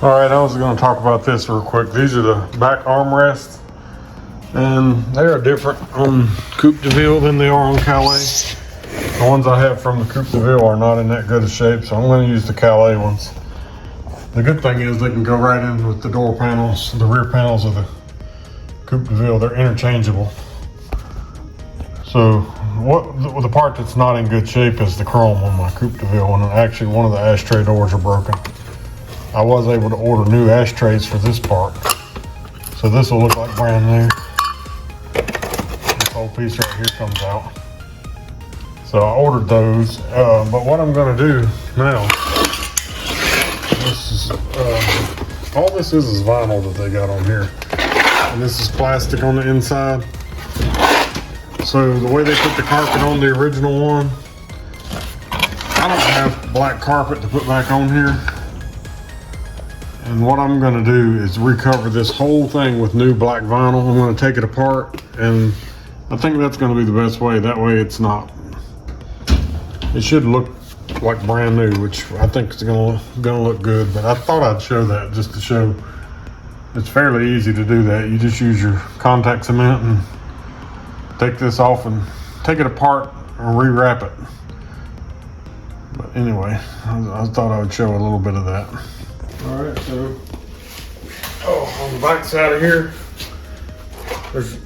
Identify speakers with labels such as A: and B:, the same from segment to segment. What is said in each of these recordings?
A: All right, I was going to talk about this real quick. These are the back armrests, and they are different on Coupe de Ville than they are on Calais. The ones I have from the Coupe de Ville are not in that good a shape, so I'm going to use the Calais ones. The good thing is they can go right in with the door panels, the rear panels of the Coupe de Ville. They're interchangeable. So the part that's not in good shape is the chrome on my Coupe de Ville, and actually one of the ashtray doors are broken. I was able to order new ashtrays for this part, so this will look like brand new. This whole piece right here comes out. So I ordered those, but what I'm going to do now, this is all this is vinyl that they got on here, and this is plastic on the inside. So the way they put the carpet on the original one, I don't have black carpet to put back on here. And what I'm going to do is recover this whole thing with new black vinyl. I'm going to take it apart, and I think that's going to be the best way. That way it should look like brand new, which I think is going to look good. But I thought I'd show that just to show it's fairly easy to do that. You just use your contact cement and take this off and take it apart and rewrap it. But anyway, I thought I would show a little bit of that. All right, so on the back side of here, there's a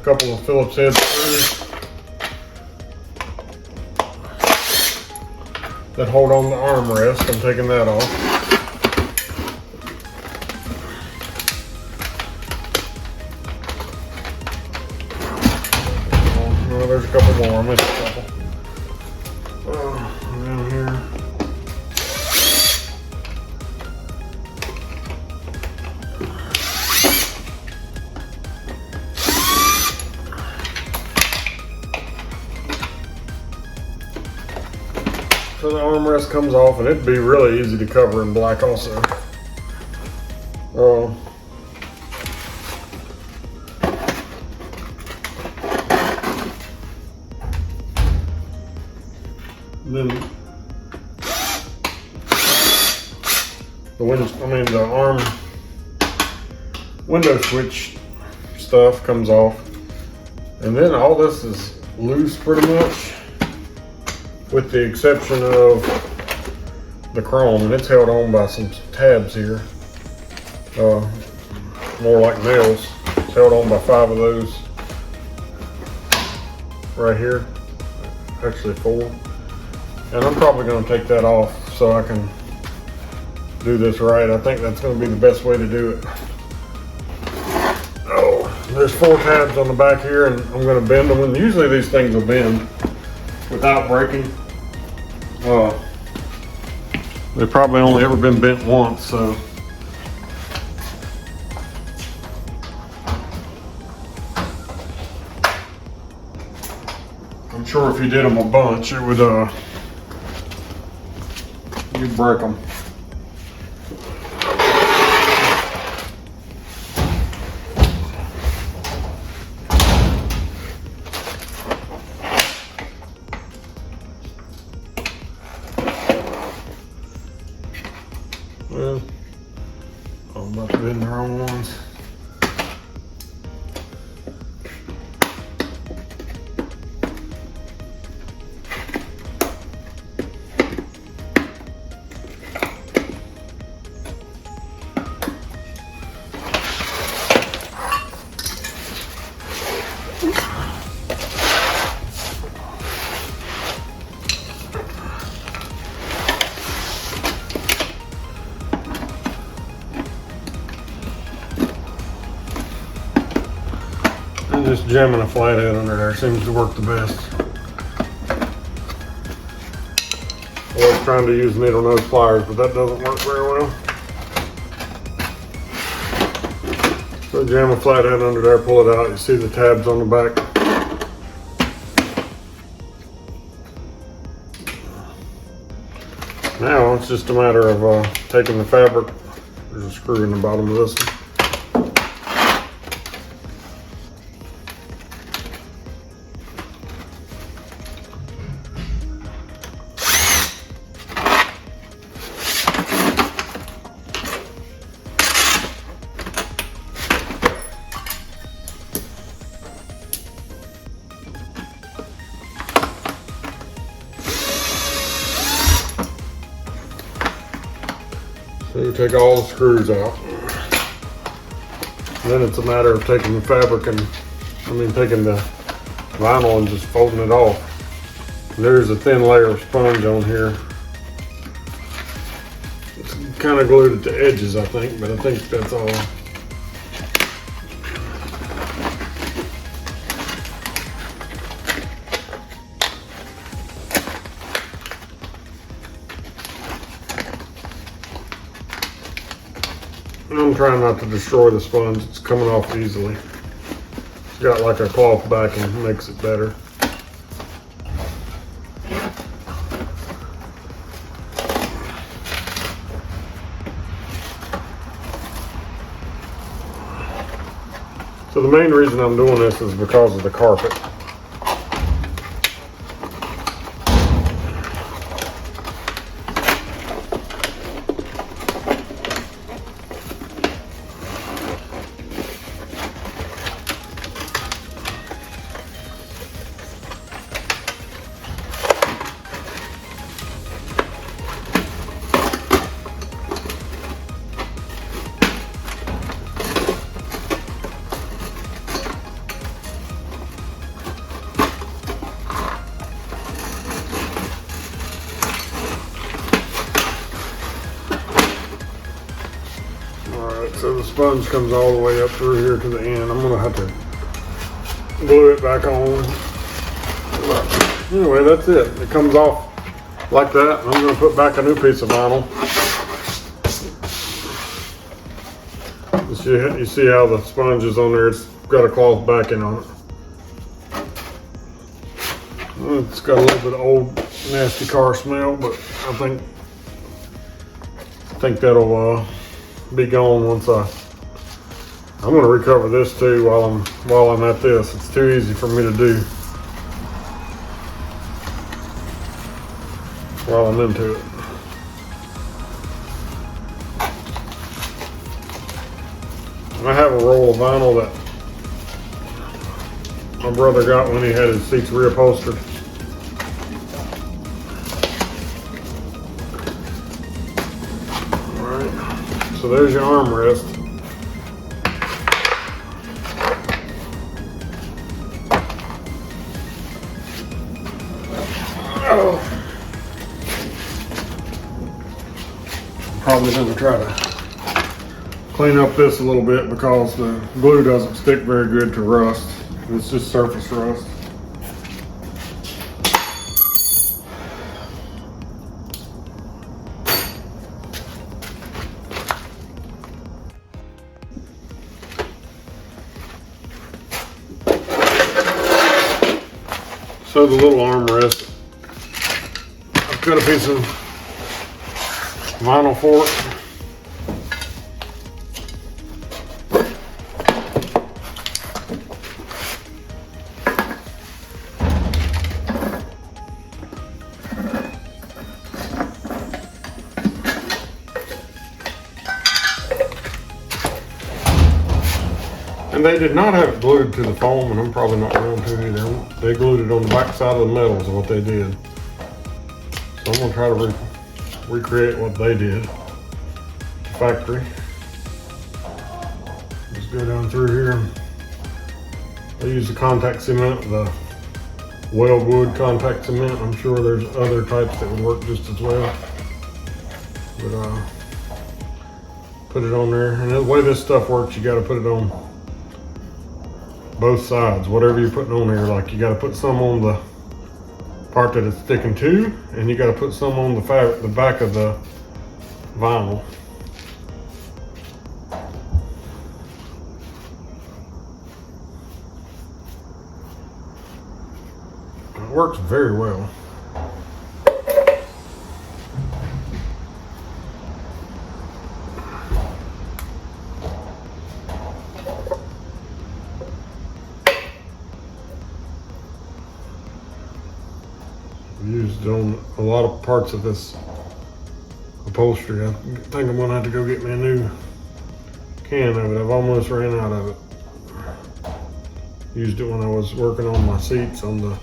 A: couple of Phillips head screws that hold on the armrest. I'm taking that off. Oh, there's a couple more. I missed a couple. Down here. So the armrest comes off, and it'd be really easy to cover in black also. Then the arm window switch stuff comes off, and then all this is loose pretty much, with the exception of the chrome, and it's held on by some tabs here, more like nails. It's held on by 5 of those right here, actually 4. And I'm probably going to take that off so I can do this right. I think that's going to be the best way to do it. Oh, there's 4 tabs on the back here, and I'm going to bend them. And usually these things will bend without breaking. They've probably only ever been bent once, so. I'm sure if you did them a bunch, it would, you'd break them. Well, I'm about to bend the wrong ones. And just jamming a flathead under there seems to work the best. I was trying to use needle nose pliers, but that doesn't work very well. So jam a flathead under there, pull it out. You see the tabs on the back. Now it's just a matter of taking the fabric. There's a screw in the bottom of this one. So you take all the screws out. And then it's a matter of taking the fabric and, taking the vinyl and just folding it off. There's a thin layer of sponge on here. It's kind of glued at the edges, I think, but I think that's all. I'm trying not to destroy the sponge. It's coming off easily. It's got like a cloth backing, makes it better. So the main reason I'm doing this is because of the carpet. So the sponge comes all the way up through here to the end. I'm gonna have to glue it back on. But anyway, that's it. It comes off like that. I'm gonna put back a new piece of vinyl. You see how the sponge is on there? It's got a cloth backing on it. It's got a little bit of old nasty car smell, but I think that'll be gone once I'm going to recover this too while I'm at this. It's too easy for me to do while I'm into it. I have a roll of vinyl that my brother got when he had his seats reupholstered. So there's your armrest. Oh. I'm probably going to try to clean up this a little bit because the glue doesn't stick very good to rust. It's just surface rust. So the little armrest, I've got a piece of vinyl for it. And they did not have it glued to the foam, and I'm probably not going to either. They glued it on the back side of the metal is what they did. So I'm going to try to recreate what they did. Factory. Just go down through here. They use the contact cement, the weldwood contact cement. I'm sure there's other types that would work just as well. But put it on there. And the way this stuff works, you got to put it on both sides, whatever you're putting on here. Like you got to put some on the part that it's sticking to, and you got to put some on the fabric, the back of the vinyl. It works very well. Used on a lot of parts of this upholstery. I think I'm gonna have to go get me a new can of it. I've almost ran out of it. Used it when I was working on my seats on the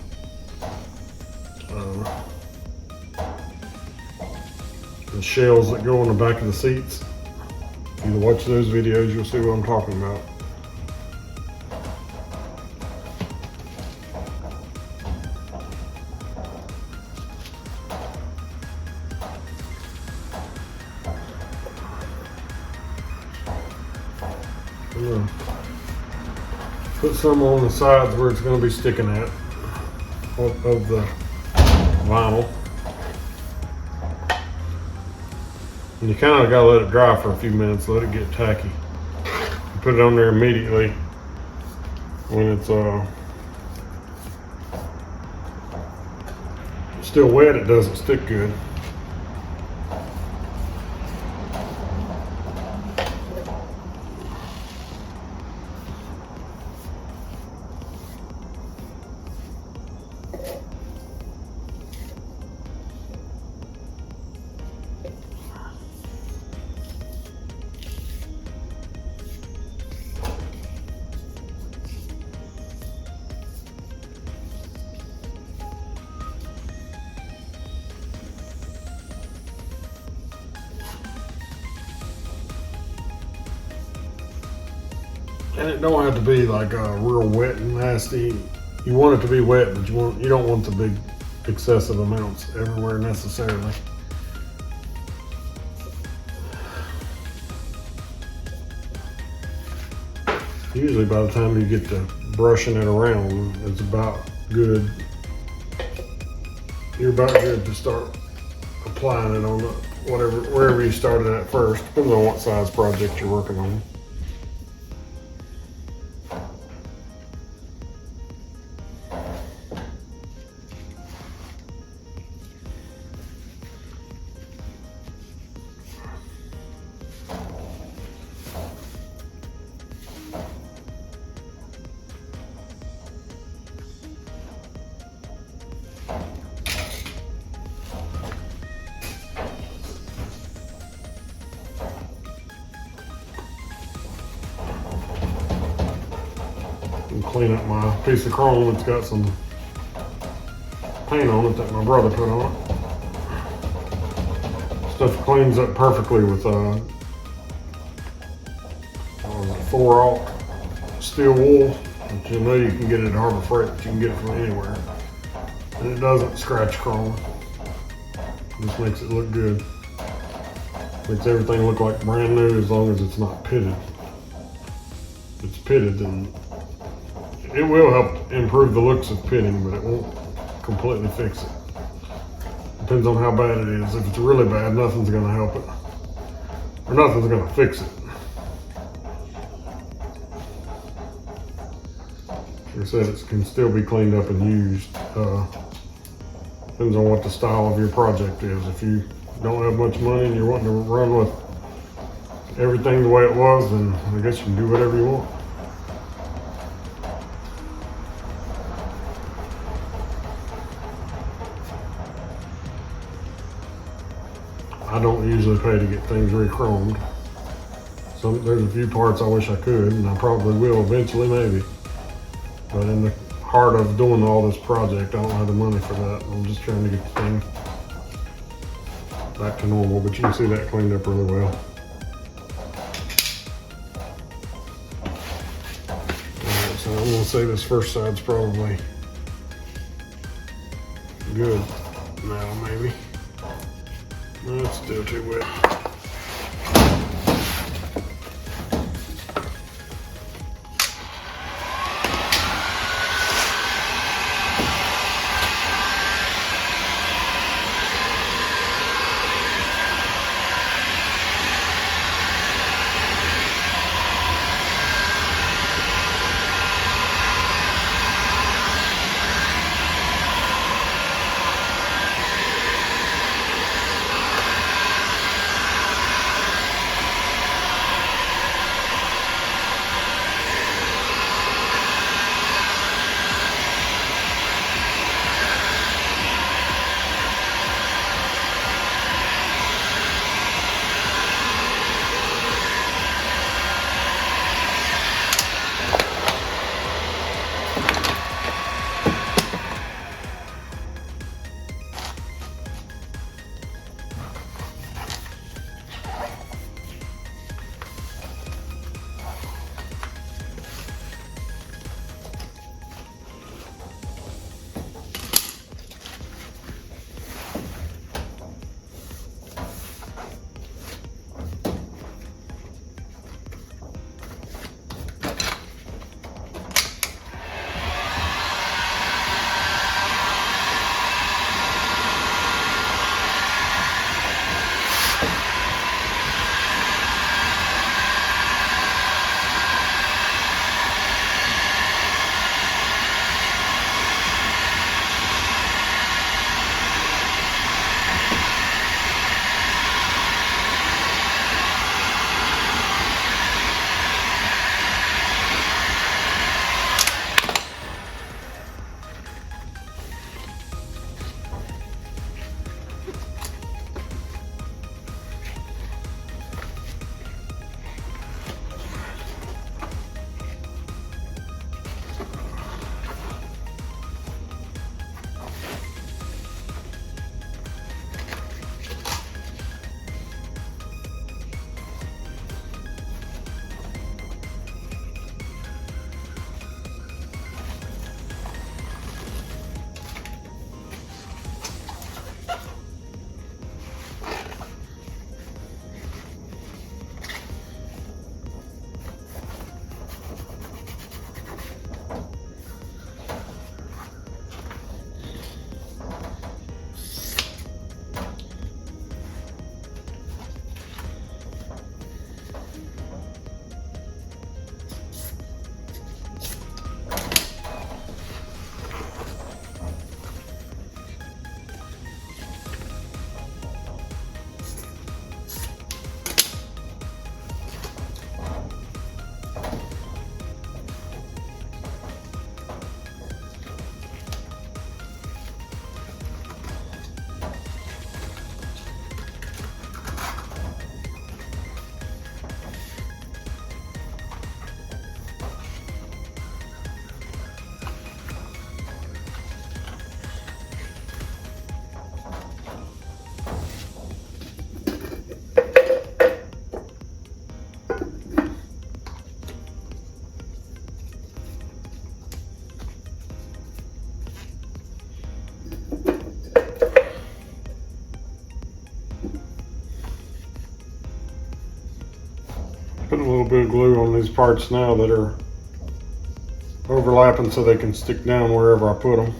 A: shells that go on the back of the seats. If you watch those videos, you'll see what I'm talking about. I'm gonna put some on the sides where it's going to be sticking at of the vinyl. And you kind of got to let it dry for a few minutes, let it get tacky. You put it on there immediately when it's still wet, it doesn't stick good. And it don't have to be like real wet and nasty. You want it to be wet, but you don't want the big excessive amounts everywhere necessarily. Usually by the time you get to brushing it around, it's about good. You're about good to start applying it on the wherever you started at first. Depends on what size project you're working on. And clean up my piece of chrome. It's got some paint on it that my brother put on it. Stuff cleans up perfectly with 4/0 steel wool. But you know you can get it at Harbor Freight, but you can get it from anywhere. And it doesn't scratch chrome. It just makes it look good. Makes everything look like brand new as long as it's not pitted. If it's pitted, then it will help improve the looks of pitting, but it won't completely fix it. Depends on how bad it is. If it's really bad, nothing's gonna help it. Or nothing's gonna fix it. Like I said, it can still be cleaned up and used. Depends on what the style of your project is. If you don't have much money and you're wanting to run with everything the way it was, then I guess you can do whatever you want. I don't usually pay to get things re-chromed. There's a few parts I wish I could, and I probably will eventually, maybe. But in the heart of doing all this project, I don't have the money for that. I'm just trying to get the thing back to normal, but you can see that cleaned up really well. Alright, so I'm gonna say this first side's probably good now, maybe. No, it's still too wet. these parts now that are overlapping so they can stick down wherever I put them.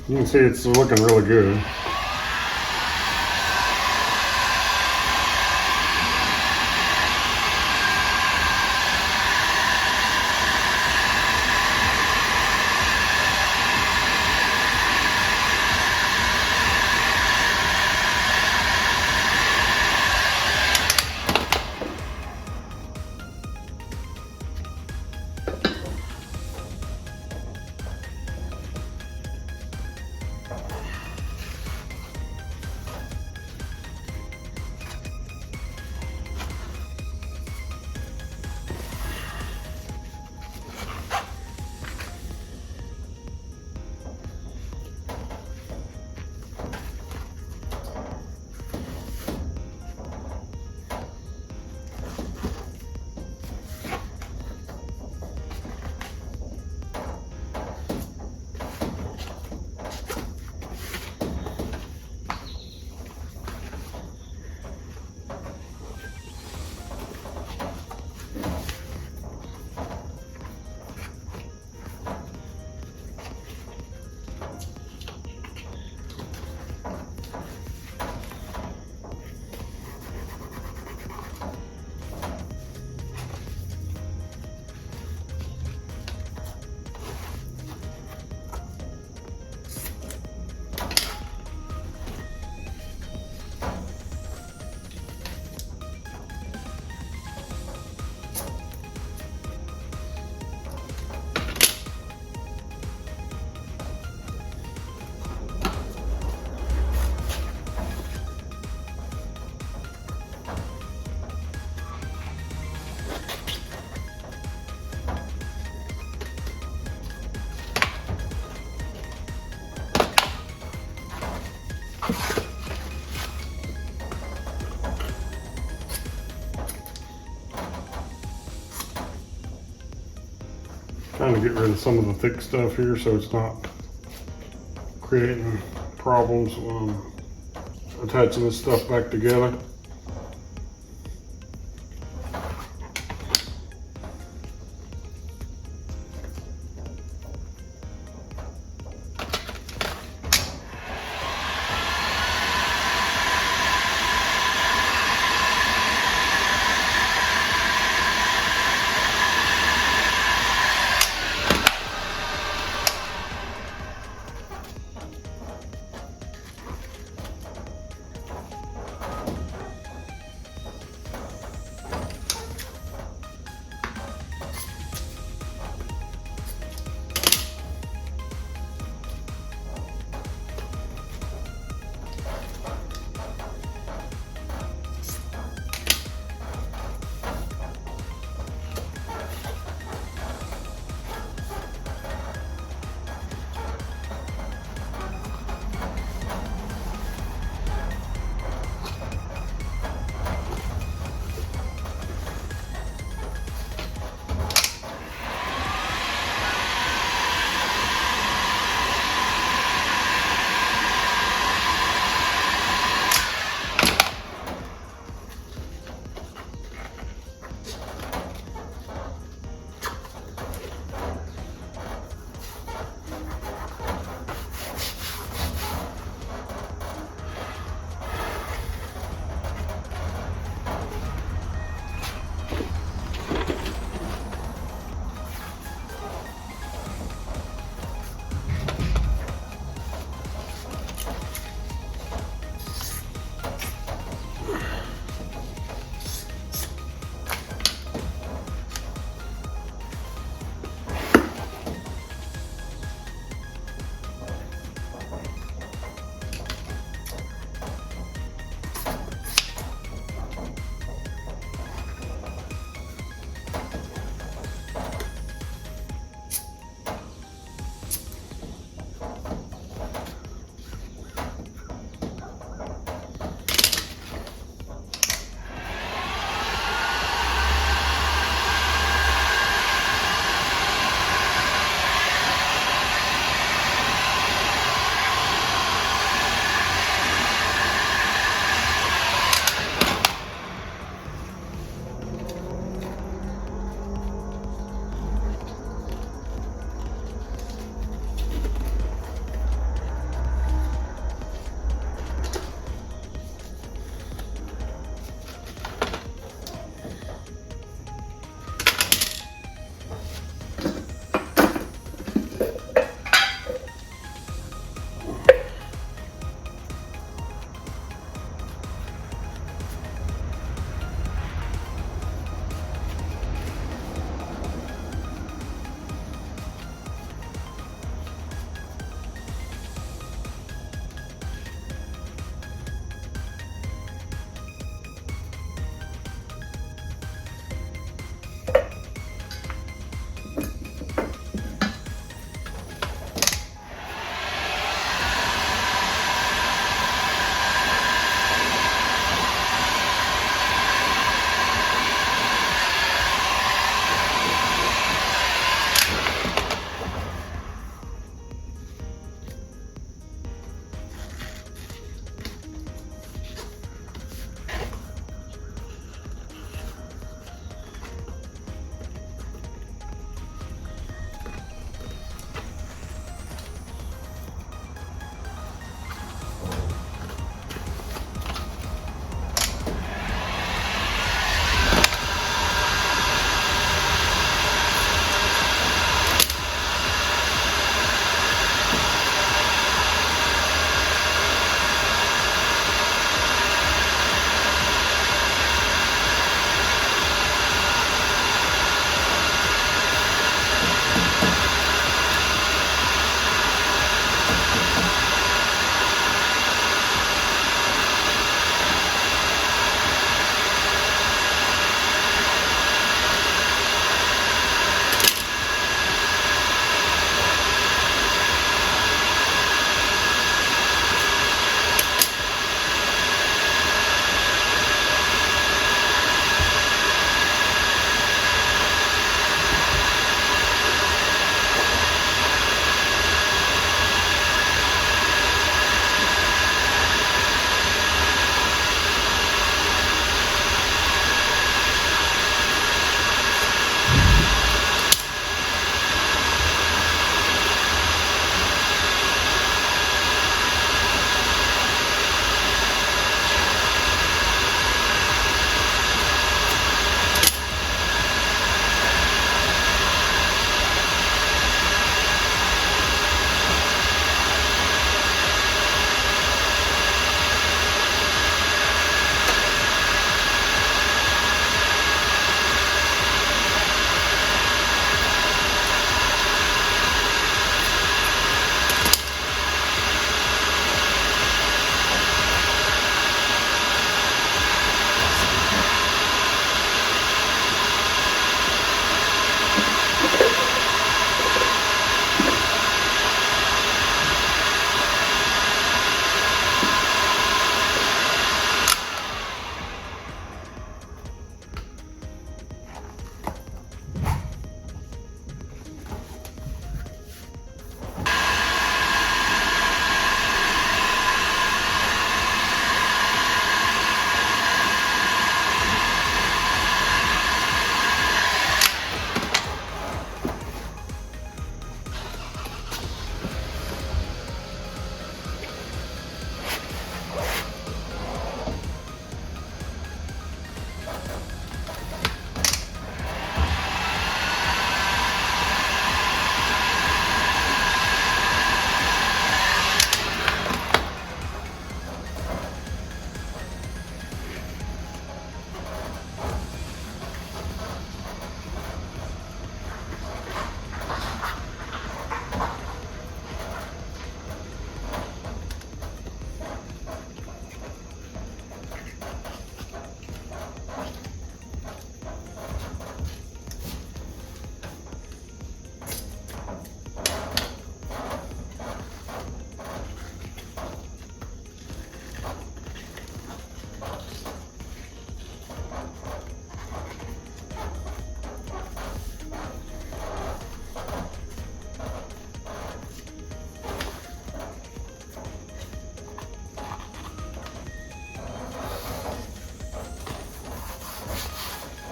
A: You can see it's looking really good. Trying to get rid of some of the thick stuff here so it's not creating problems when I'm attaching this stuff back together.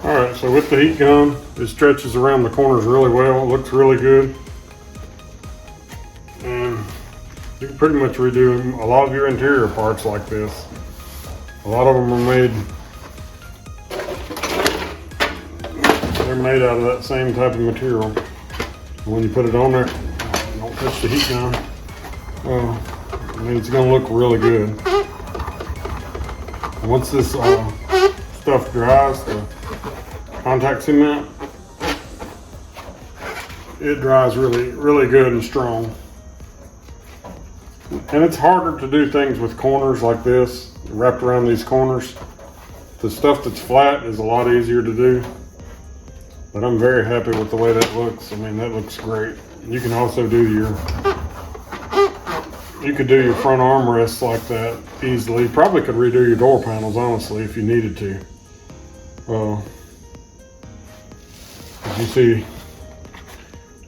A: Alright, so with the heat gun, it stretches around the corners really well. It looks really good. And you can pretty much redo a lot of your interior parts like this. A lot of them are they're made out of that same type of material. When you put it on there, don't touch the heat gun. Well, I mean, it's gonna look really good. And once this stuff dries, the contact cement, it dries really, really good and strong. And it's harder to do things with corners like this, wrapped around these corners. The stuff that's flat is a lot easier to do. But I'm very happy with the way that looks. I mean, that looks great. You can also do you could do your front armrests like that easily. You probably could redo your door panels, honestly, if you needed to. As you see,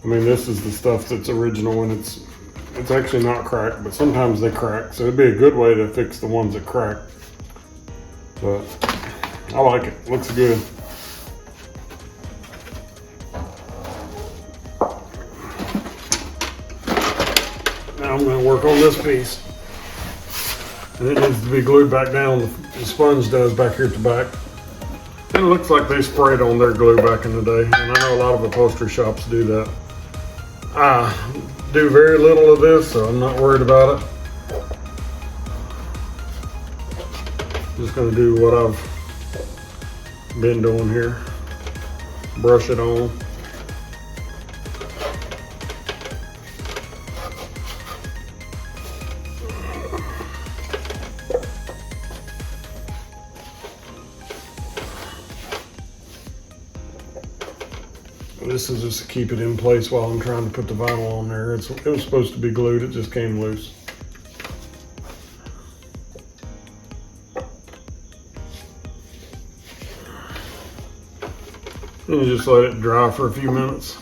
A: I mean, this is the stuff that's original, and it's actually not cracked, but sometimes they crack. So it'd be a good way to fix the ones that crack. But I like it. Looks good. Now I'm going to work on this piece. And it needs to be glued back down. The sponge does back here at the back. And it looks like they sprayed on their glue back in the day. And I know a lot of upholstery shops do that. I do very little of this, so I'm not worried about it. Just going to do what I've been doing here. Brush it on. This is just to keep it in place while I'm trying to put the vinyl on there. It was supposed to be glued, it just came loose. And you just let it dry for a few minutes.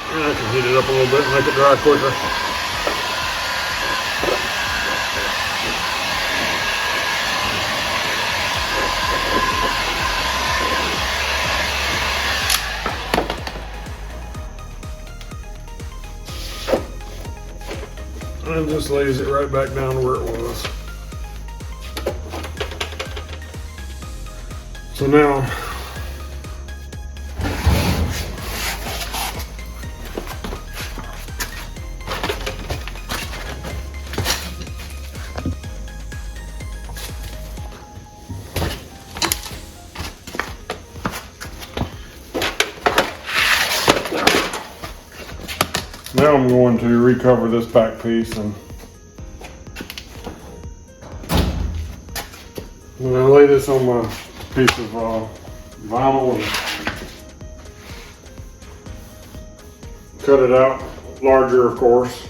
A: And I can heat it up a little bit and make it dry quicker. And just lays it right back down to where it was. So now, I'm going to recover this back piece, and I'm going to lay this on my piece of vinyl and cut it out larger, of course.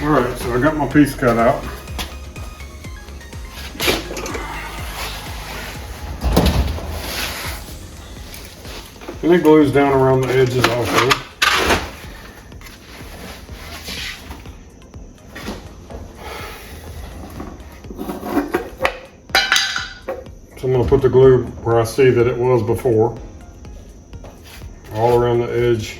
A: Alright, so I got my piece cut out. And it glues down around the edges also. So I'm going to put the glue where I see that it was before, all around the edge.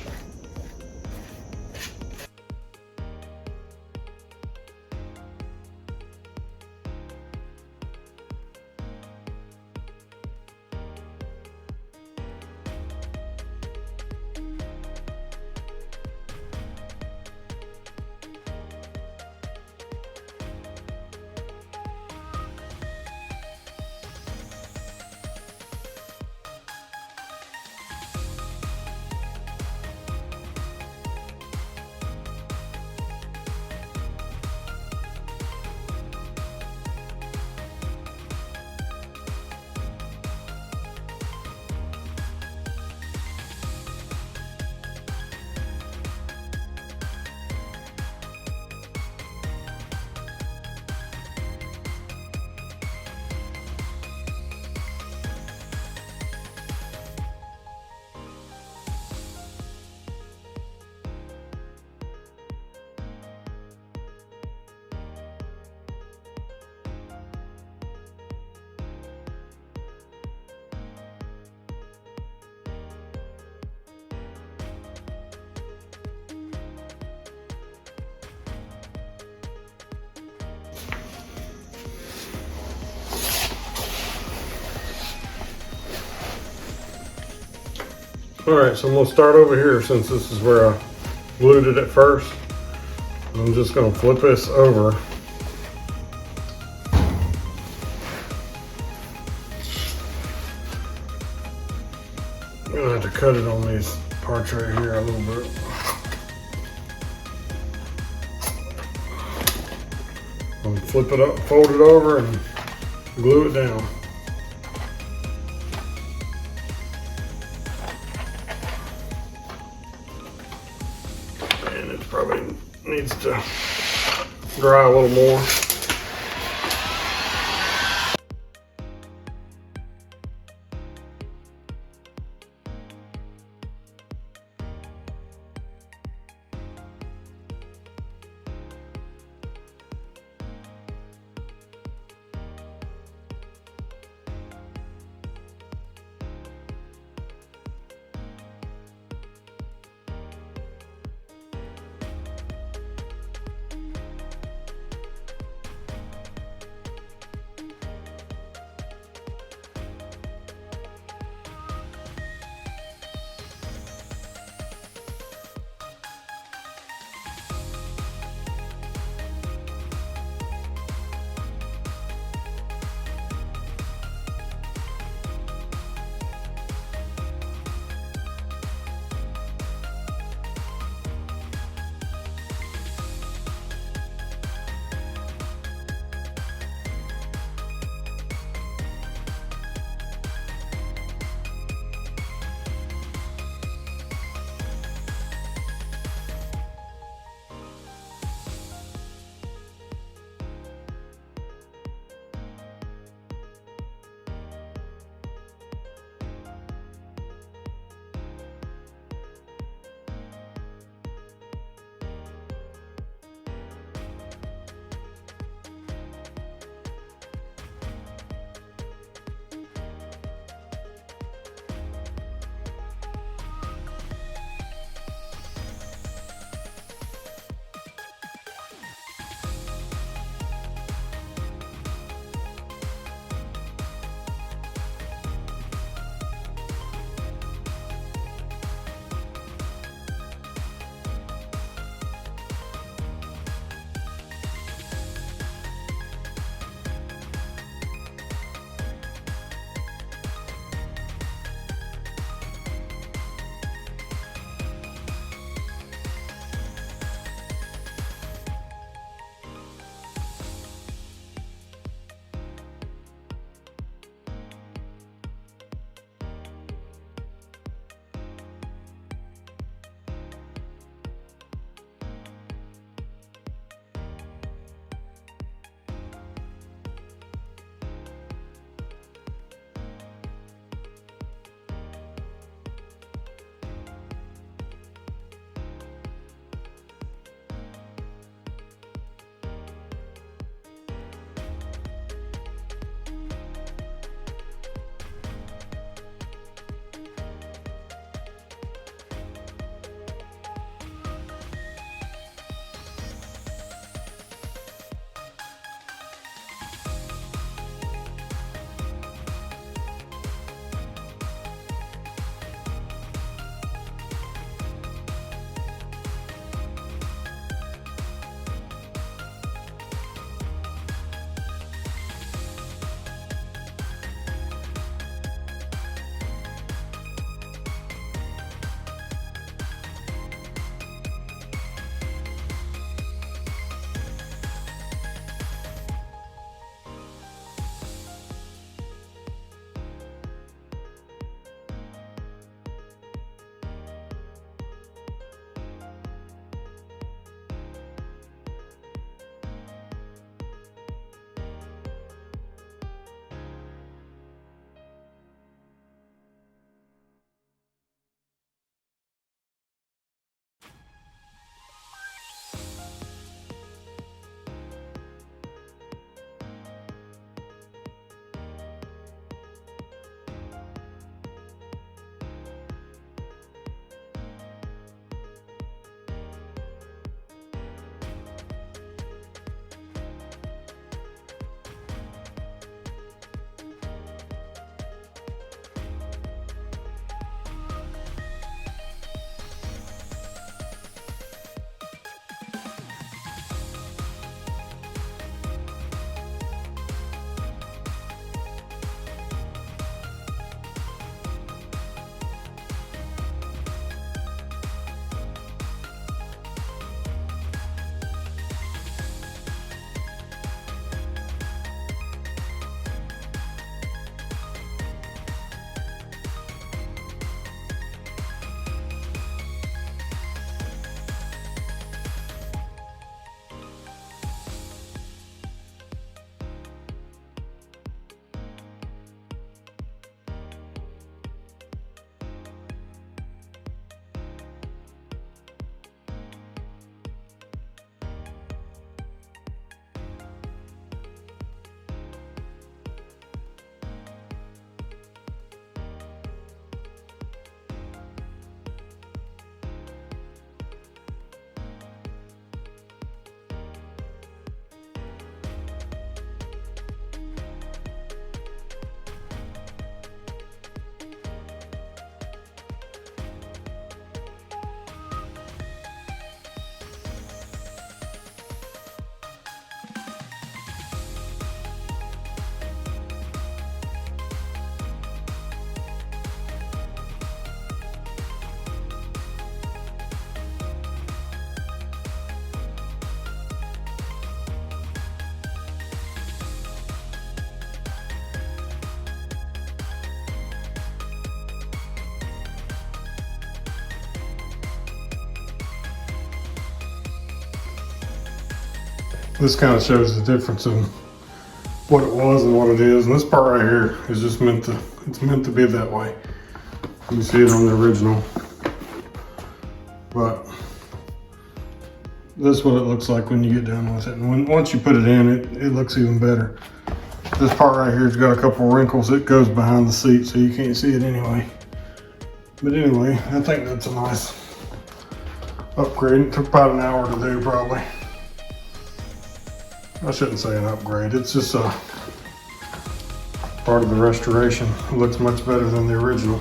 A: All right, so I'm gonna start over here since this is where I glued it at first. I'm just gonna flip this over. I'm gonna have to cut it on these parts right here a little bit. I'm gonna flip it up, fold it over, and glue it down. And it probably needs to dry a little more. This kind of shows the difference in what it was and what it is. And this part right here is just meant to be that way. You see it on the original. But this is what it looks like when you get done with it. And once you put it in, it looks even better. This part right here has got a couple wrinkles. It goes behind the seat, so you can't see it anyway. But anyway, I think that's a nice upgrade. It took about an hour to do, probably. I shouldn't say an upgrade. It's just a part of the restoration. It looks much better than the original.